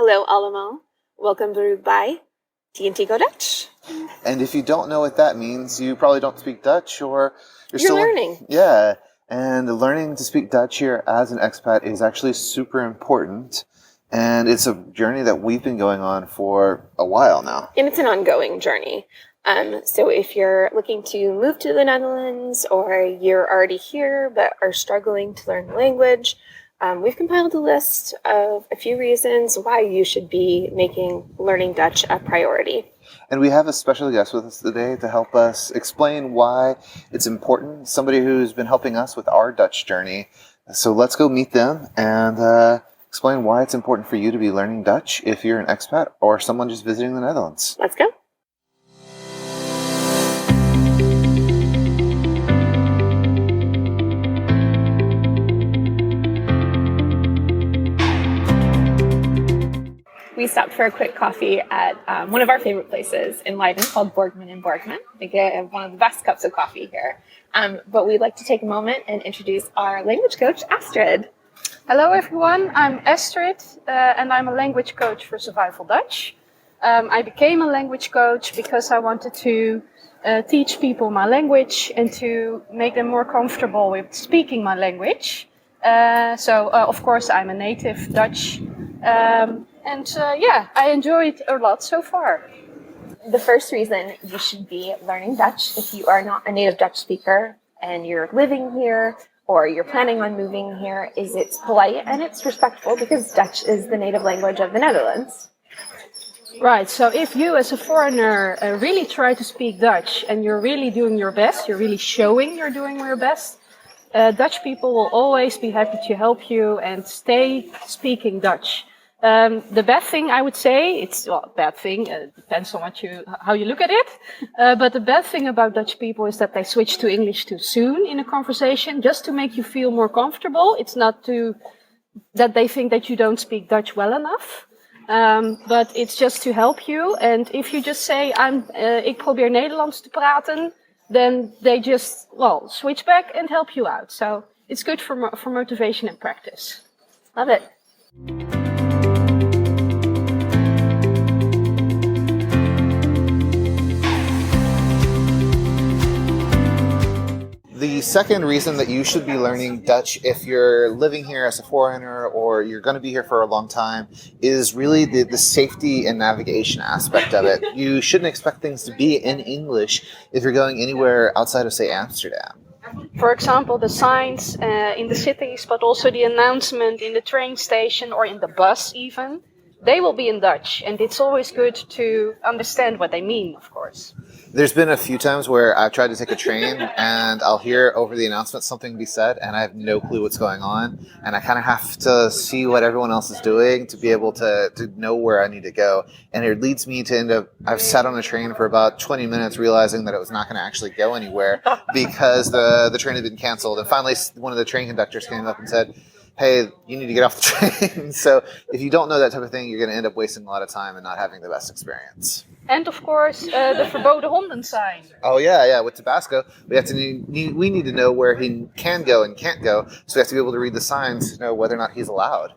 Hallo allemaal. Welcome by TNT Go Dutch. And if you don't know what that means, you probably don't speak Dutch or You're still learning. Yeah. And learning to speak Dutch here as an expat is actually super important. And it's a journey that we've been going on for a while now. And it's an ongoing journey. So if you're looking to move to the Netherlands or you're already here but are struggling to learn the language, we've compiled a list of a few reasons why you should be making learning Dutch a priority. And we have a special guest with us today to help us explain why it's important, somebody who's been helping us with our Dutch journey. So let's go meet them and explain why it's important for you to be learning Dutch if you're an expat or someone just visiting the Netherlands. Let's go. We stopped for a quick coffee at one of our favorite places in Leiden called Borgman & Borgman. They get one of the best cups of coffee here. But we'd like to take a moment and introduce our language coach, Astrid. Hello everyone, I'm Astrid and I'm a language coach for Survival Dutch. I became a language coach because I wanted to teach people my language and to make them more comfortable with speaking my language. Of course, I'm a native Dutch. I enjoy it a lot so far. The first reason you should be learning Dutch if you are not a native Dutch speaker and you're living here or you're planning on moving here is it's polite and it's respectful because Dutch is the native language of the Netherlands. Right, so if you as a foreigner really try to speak Dutch and you're really doing your best, you're really showing you're doing your best, Dutch people will always be happy to help you and stay speaking Dutch. The bad thing I would say, bad thing, depends on how you look at it. But the bad thing about Dutch people is that they switch to English too soon in a conversation, just to make you feel more comfortable. It's not that they think that you don't speak Dutch well enough. But it's just to help you. And if you just say, ik probeer Nederlands te praten, then they just, switch back and help you out. So it's good for motivation and practice. Love it. The second reason that you should be learning Dutch if you're living here as a foreigner or you're going to be here for a long time is really the safety and navigation aspect of it. You shouldn't expect things to be in English if you're going anywhere outside of, say, Amsterdam. For example, the signs in the cities, but also the announcement in the train station or in the bus even, they will be in Dutch. And it's always good to understand what they mean, of course. There's been a few times where I've tried to take a train and I'll hear over the announcement something be said and I have no clue what's going on. And I kind of have to see what everyone else is doing to be able to know where I need to go. And it leads me to I've sat on a train for about 20 minutes realizing that it was not going to actually go anywhere because the train had been canceled. And finally, one of the train conductors came up and said, hey, you need to get off the train. So if you don't know that type of thing, you're going to end up wasting a lot of time and not having the best experience. And of course, the verboden honden sign. Oh yeah. With Tabasco, we need to know where he can go and can't go. So we have to be able to read the signs to know whether or not he's allowed.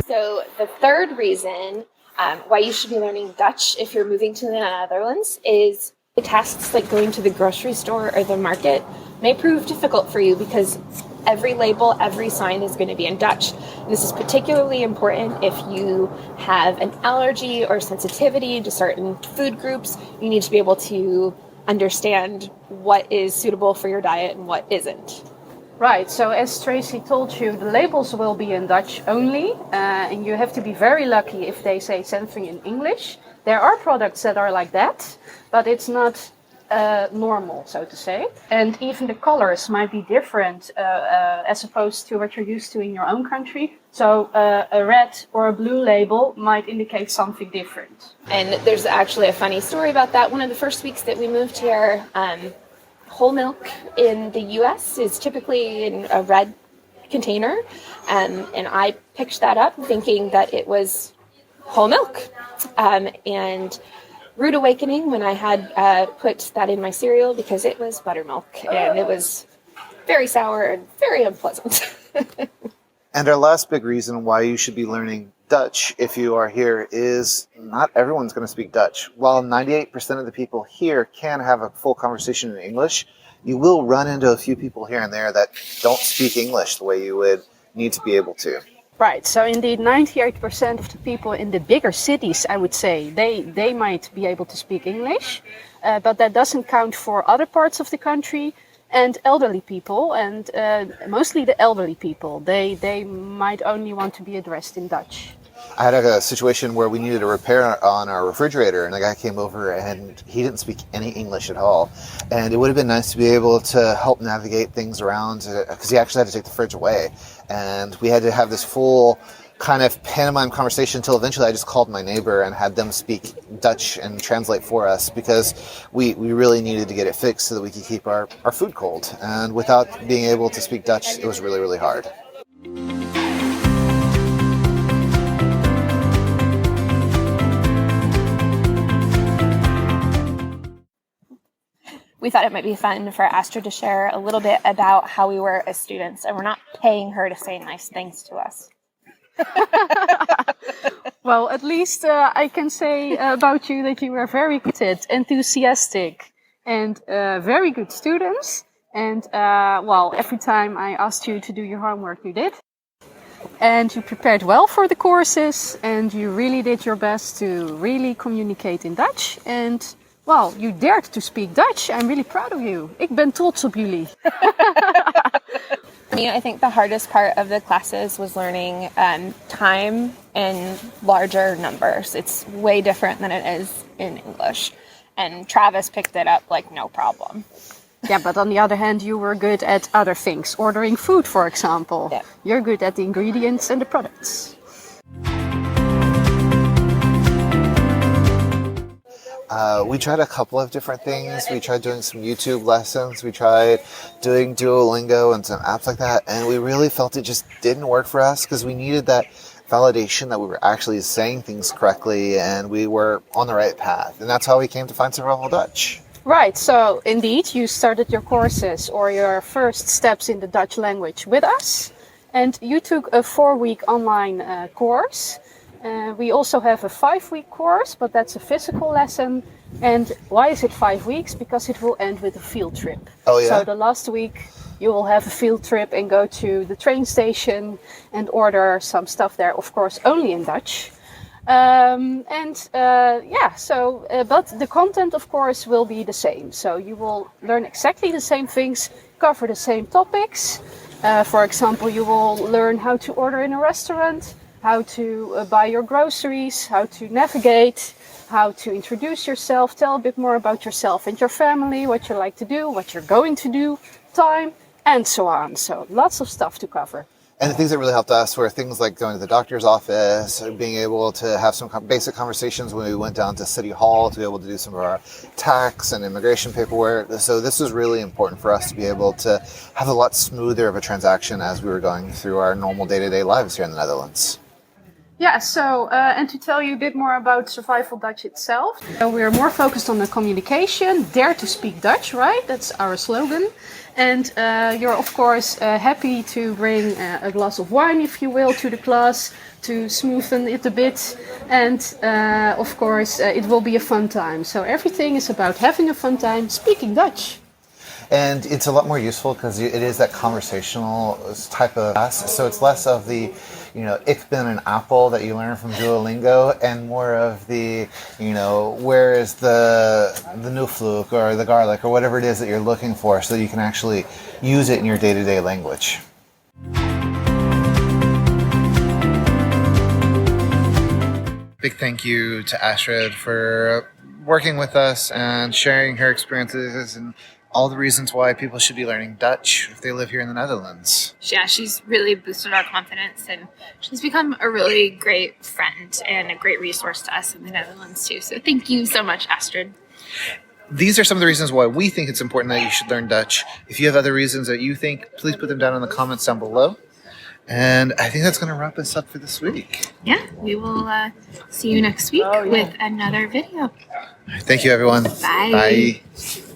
So the third reason why you should be learning Dutch if you're moving to the Netherlands is tasks like going to the grocery store or the market may prove difficult for you because every label, every sign is going to be in Dutch. This is particularly important if you have an allergy or sensitivity to certain food groups. You need to be able to understand what is suitable for your diet and what isn't. Right, so as Tracey told you, the labels will be in Dutch only, and you have to be very lucky if they say something in English. There are products that are like that, but it's not normal, so to say. And even the colors might be different as opposed to what you're used to in your own country. So a red or a blue label might indicate something different. And there's actually a funny story about that. One of the first weeks that we moved here, whole milk in the US is typically in a red container. And I picked that up thinking that it was whole milk. And rude awakening when I had put that in my cereal because it was buttermilk and it was very sour and very unpleasant. And our last big reason why you should be learning Dutch if you are here is not everyone's going to speak Dutch. While 98% of the people here can have a full conversation in English, you will run into a few people here and there that don't speak English the way you would need to be able to. Right, so indeed 98% of the people in the bigger cities, I would say, they might be able to speak English, but that doesn't count for other parts of the country and elderly people, and mostly the elderly people. They might only want to be addressed in Dutch. I had a situation where we needed a repair on our refrigerator, and the guy came over and he didn't speak any English at all. And it would have been nice to be able to help navigate things around, because he actually had to take the fridge away. And we had to have this full kind of pantomime conversation until eventually I just called my neighbor and had them speak Dutch and translate for us, because we really needed to get it fixed so that we could keep our food cold. And without being able to speak Dutch, it was really, really hard. We thought it might be fun for Astrid to share a little bit about how we were as students, and we're not paying her to say nice things to us. Well, at least I can say about you that you were very good, enthusiastic, and very good students. And well, every time I asked you to do your homework, you did. And you prepared well for the courses, and you really did your best to really communicate in Dutch. And well, you dared to speak Dutch. I'm really proud of you. Ik ben trots op jullie. I think the hardest part of the classes was learning time in larger numbers. It's way different than it is in English. And Travis picked it up like no problem. Yeah, but on the other hand, you were good at other things. Ordering food, for example. Yeah. You're good at the ingredients and the products. We tried a couple of different things. We tried doing some YouTube lessons. We tried doing Duolingo and some apps like that. And we really felt it just didn't work for us, because we needed that validation that we were actually saying things correctly and we were on the right path. And that's how we came to Find Survival Dutch. Right, so indeed you started your courses or your first steps in the Dutch language with us. And you took a 4-week online course. We also have a 5-week course, but that's a physical lesson. And why is it 5 weeks? Because it will end with a field trip. Oh, yeah? So the last week you will have a field trip and go to the train station and order some stuff there, of course, only in Dutch. But the content, of course, will be the same. So you will learn exactly the same things, cover the same topics. For example, you will learn how to order in a restaurant, how to buy your groceries, how to navigate, how to introduce yourself, tell a bit more about yourself and your family, what you like to do, what you're going to do, time, and so on. So lots of stuff to cover. And the things that really helped us were things like going to the doctor's office, being able to have some basic conversations when we went down to City Hall to be able to do some of our tax and immigration paperwork. So this was really important for us to be able to have a lot smoother of a transaction as we were going through our normal day-to-day lives here in the Netherlands. Yeah, so, and to tell you a bit more about Survival Dutch itself. So we're more focused on the communication, dare to speak Dutch, right? That's our slogan. And you're, of course, happy to bring a glass of wine, if you will, to the class to smoothen it a bit. And, of course, it will be a fun time. So everything is about having a fun time speaking Dutch. And it's a lot more useful because it is that conversational type of class. So it's less of the, ik ben an apple that you learn from Duolingo, and more of the, where is the knoflook or the garlic or whatever it is that you're looking for, so that you can actually use it in your day-to-day language. Big thank you to Astrid for working with us and sharing her experiences and all the reasons why people should be learning Dutch if they live here in the Netherlands. Yeah, she's really boosted our confidence, and she's become a really great friend and a great resource to us in the Netherlands too. So thank you so much, Astrid. These are some of the reasons why we think it's important that you should learn Dutch. If you have other reasons that you think, please put them down in the comments down below. And I think that's going to wrap us up for this week. Yeah, we will see you next week with another video. Thank you, everyone. Bye. Bye.